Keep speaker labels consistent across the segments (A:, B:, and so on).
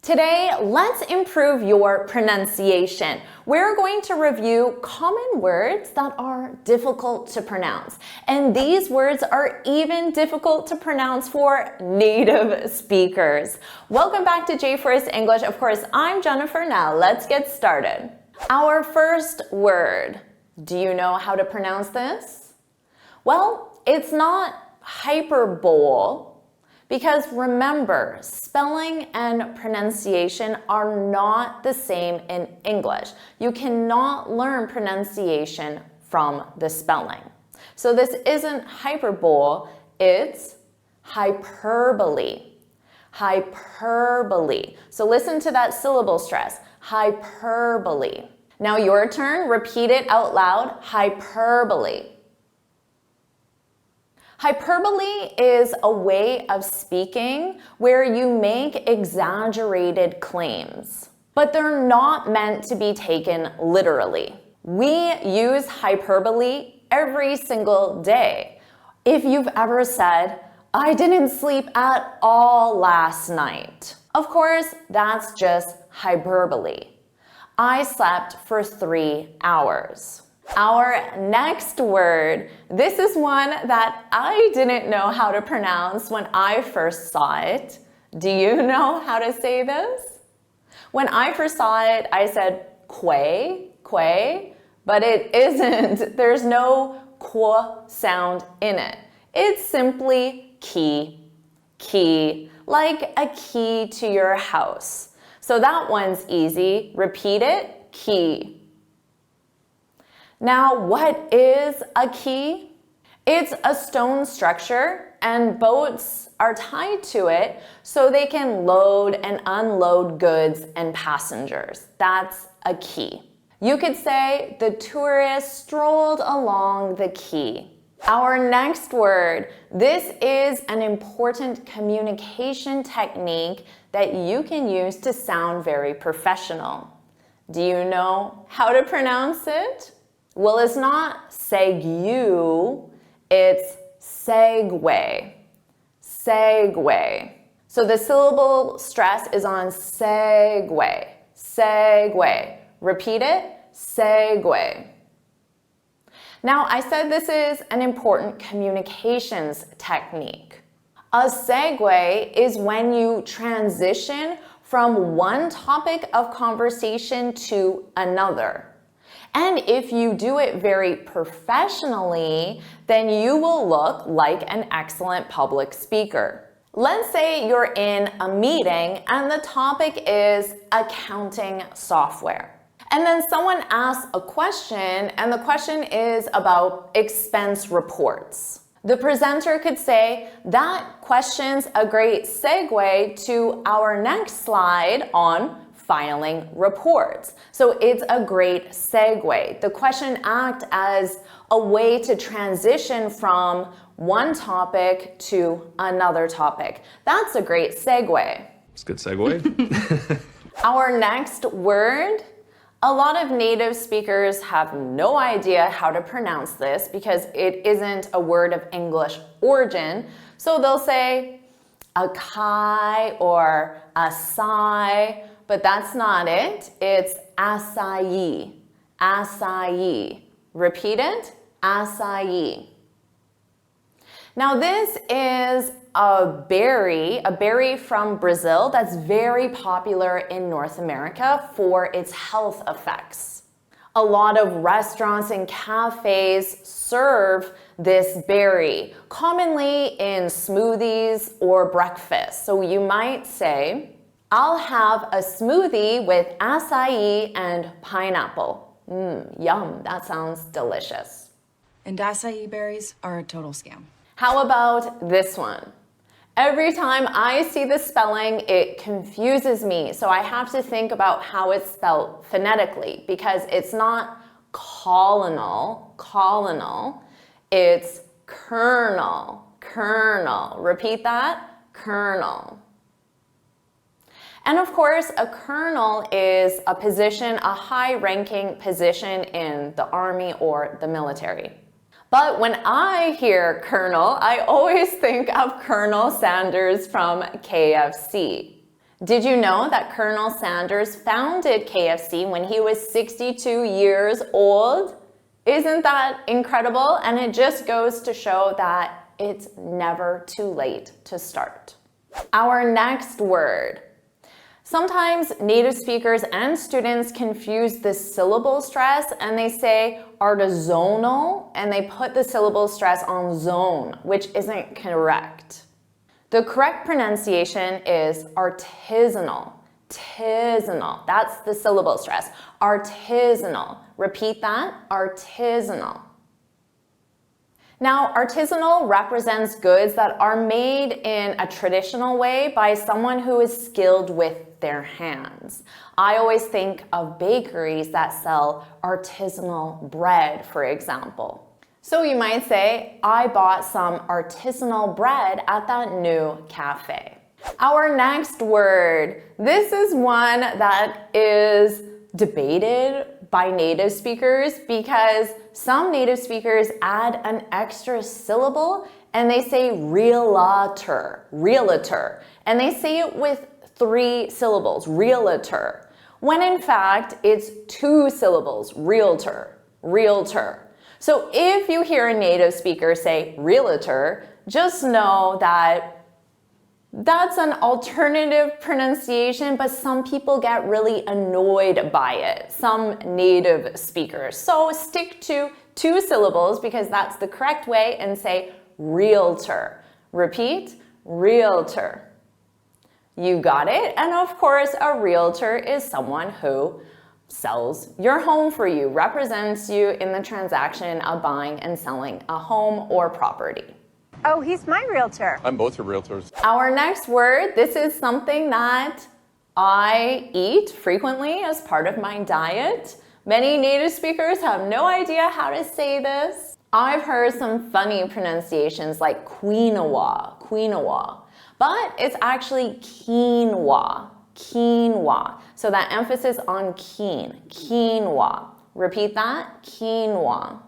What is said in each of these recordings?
A: Today, let's improve your pronunciation. We're going to review common words that are difficult to pronounce. And these words are even difficult to pronounce for native speakers. Welcome back to JForrest English. Of course, I'm Jennifer. Now, let's get started. Our first word. Do you know how to pronounce this? Well, it's not hyperbole. Because remember, spelling and pronunciation are not the same in English. You cannot learn pronunciation from the spelling. So this isn't hyperbole, it's hyperbole. Hyperbole. So listen to that syllable stress, hyperbole. Now your turn, repeat it out loud, hyperbole. Hyperbole is a way of speaking where you make exaggerated claims, but they're not meant to be taken literally. We use hyperbole every single day. If you've ever said, "I didn't sleep at all last night," of course, that's just hyperbole. I slept for 3 hours. Our next word, this is one that I didn't know how to pronounce when I first saw it. Do you know how to say this? When I first saw it, I said Quay, but it isn't. There's no Quay sound in it. It's simply key, like a key to your house. So that one's easy. Repeat it, key. Now, what is a quay? It's a stone structure and boats are tied to it so they can load and unload goods and passengers. That's a quay. You could say the tourists strolled along the quay. Our next word, this is an important communication technique that you can use to sound very professional. Do you know how to pronounce it? Well, it's not segue, it's segue. Segue. So the syllable stress is on segue. Segue. Repeat it, segue. Now, I said this is an important communications technique. A segue is when you transition from one topic of conversation to another. And if you do it very professionally, then you will look like an excellent public speaker. Let's say you're in a meeting and the topic is accounting software. And then someone asks a question and the question is about expense reports. The presenter could say, that question's a great segue to our next slide on filing reports. So it's a great segue. The question acts as a way to transition from one topic to another topic. That's a great segue.
B: It's a good segue.
A: Our next word, a lot of native speakers have no idea how to pronounce this because it isn't a word of English origin. So they'll say Acai or Acai, but that's not it. It's acai. Acai. Repeat it. Acai. Now this is a berry from Brazil that's very popular in North America for its health effects. A lot of restaurants and cafes serve this berry, commonly in smoothies or breakfast. So you might say, I'll have a smoothie with acai and pineapple. Yum, that sounds delicious.
C: And acai berries are a total scam.
A: How about this one? Every time I see the spelling, it confuses me. So I have to think about how it's spelled phonetically because it's not colonel, it's kernel. Repeat that, kernel. And of course, a colonel is a position, a high-ranking position in the army or the military. But when I hear Colonel, I always think of Colonel Sanders from KFC. Did you know that Colonel Sanders founded KFC when he was 62 years old? Isn't that incredible? And it just goes to show that it's never too late to start. Our next word. Sometimes native speakers and students confuse the syllable stress and they say artisanal and they put the syllable stress on zone, which isn't correct. The correct pronunciation is artisanal. Artisanal. That's the syllable stress. Artisanal. Repeat that. Artisanal. Now, artisanal represents goods that are made in a traditional way by someone who is skilled with their hands. I always think of bakeries that sell artisanal bread, for example. So you might say, I bought some artisanal bread at that new cafe. Our next word. This is one that is debated by native speakers because some native speakers add an extra syllable and they say realtor, realtor, and they say it with 3 syllables, realtor, when in fact it's 2 syllables, realtor, realtor. So if you hear a native speaker say realtor, just know that that's an alternative pronunciation, but some people get really annoyed by it, some native speakers. So stick to 2 syllables because that's the correct way and say realtor. Repeat, realtor. You got it. And of course, a realtor is someone who sells your home for you, represents you in the transaction of buying and selling a home or property.
D: Oh, he's my realtor.
B: I'm both your realtors.
A: Our next word, this is something that I eat frequently as part of my diet. Many native speakers have no idea how to say this. I've heard some funny pronunciations like quinoa, quinoa, but it's actually quinoa, quinoa. So that emphasis on quinoa. Repeat that, quinoa.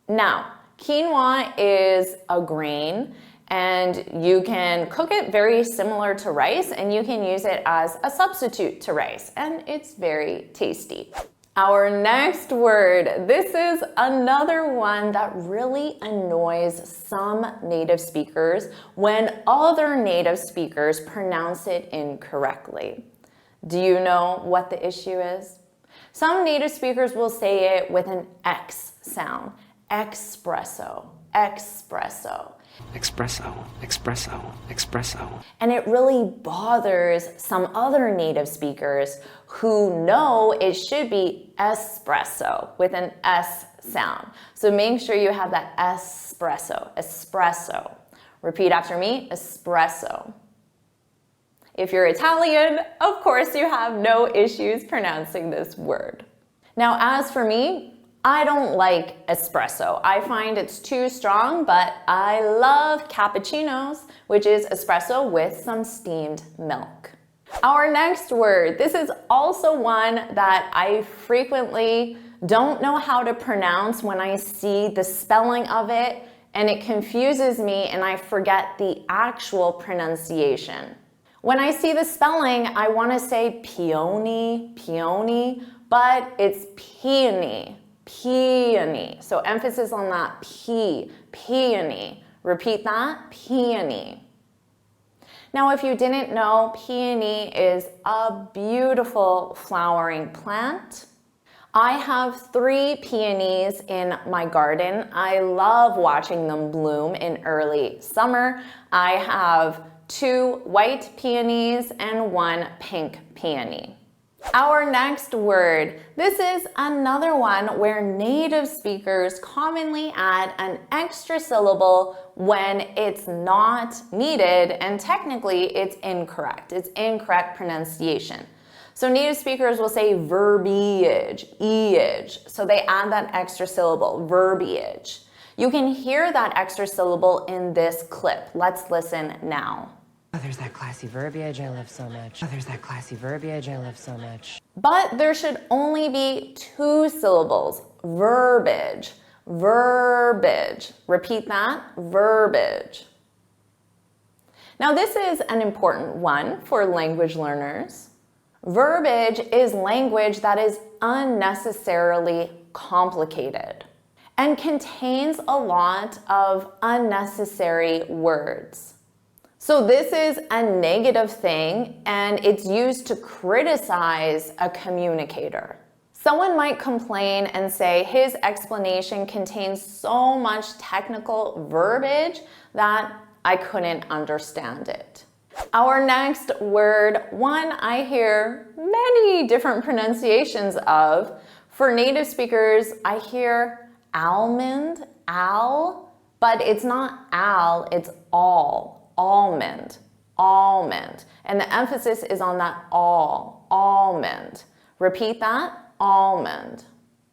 A: Now, quinoa is a grain and you can cook it very similar to rice and you can use it as a substitute to rice and it's very tasty. Our next word, this is another one that really annoys some native speakers when other native speakers pronounce it incorrectly. Do you know what the issue is? Some native speakers will say it with an X sound. Espresso, espresso.
E: Espresso, espresso, espresso.
A: And it really bothers some other native speakers who know it should be espresso with an S sound. So make sure you have that espresso, espresso. Repeat after me, espresso. If you're Italian, of course you have no issues pronouncing this word. Now, as for me, I don't like espresso. I find it's too strong, but I love cappuccinos, which is espresso with some steamed milk. Our next word, this is also one that I frequently don't know how to pronounce when I see the spelling of it, and it confuses me and I forget the actual pronunciation. When I see the spelling, I want to say peony, peony, but it's peony. Peony. So emphasis on that P, peony. Repeat that, peony. Now, if you didn't know, peony is a beautiful flowering plant. I have 3 peonies in my garden. I love watching them bloom in early summer. I have 2 white peonies and 1 pink peony. Our next word, this is another one where native speakers commonly add an extra syllable when it's not needed and technically it's incorrect. It's incorrect pronunciation. So native speakers will say verbiage, eage. So they add that extra syllable, verbiage. You can hear that extra syllable in this clip. Let's listen now.
F: Oh, there's that classy verbiage I love so much. Oh, there's that classy verbiage I love so much.
A: But there should only be 2 syllables. Verbiage, verbiage. Repeat that, verbiage. Now, this is an important one for language learners. Verbiage is language that is unnecessarily complicated and contains a lot of unnecessary words. So this is a negative thing, and it's used to criticize a communicator. Someone might complain and say his explanation contains so much technical verbiage that I couldn't understand it. Our next word, one I hear many different pronunciations of. For native speakers, I hear almond, but it's not al, it's almond, almond. And the emphasis is on that almond. Repeat that, almond.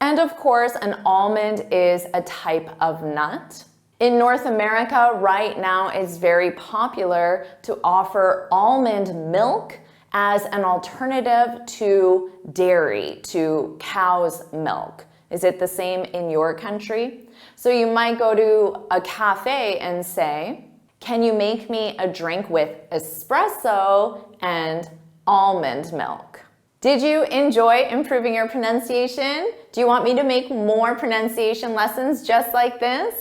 A: And of course, an almond is a type of nut. In North America, right now, it's very popular to offer almond milk as an alternative to dairy, to cow's milk. Is it the same in your country? So you might go to a cafe and say, can you make me a drink with espresso and almond milk? Did you enjoy improving your pronunciation? Do you want me to make more pronunciation lessons just like this?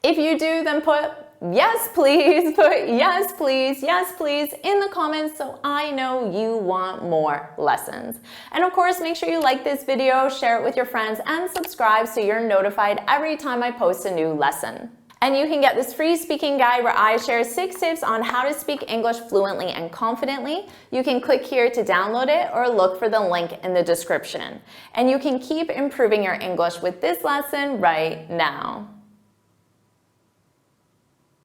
A: If you do, then put yes please, put yes please in the comments so I know you want more lessons. And of course, make sure you like this video, share it with your friends, and subscribe so you're notified every time I post a new lesson. And you can get this free speaking guide where I share 6 tips on how to speak English fluently and confidently. You can click here to download it or look for the link in the description. And you can keep improving your English with this lesson right now.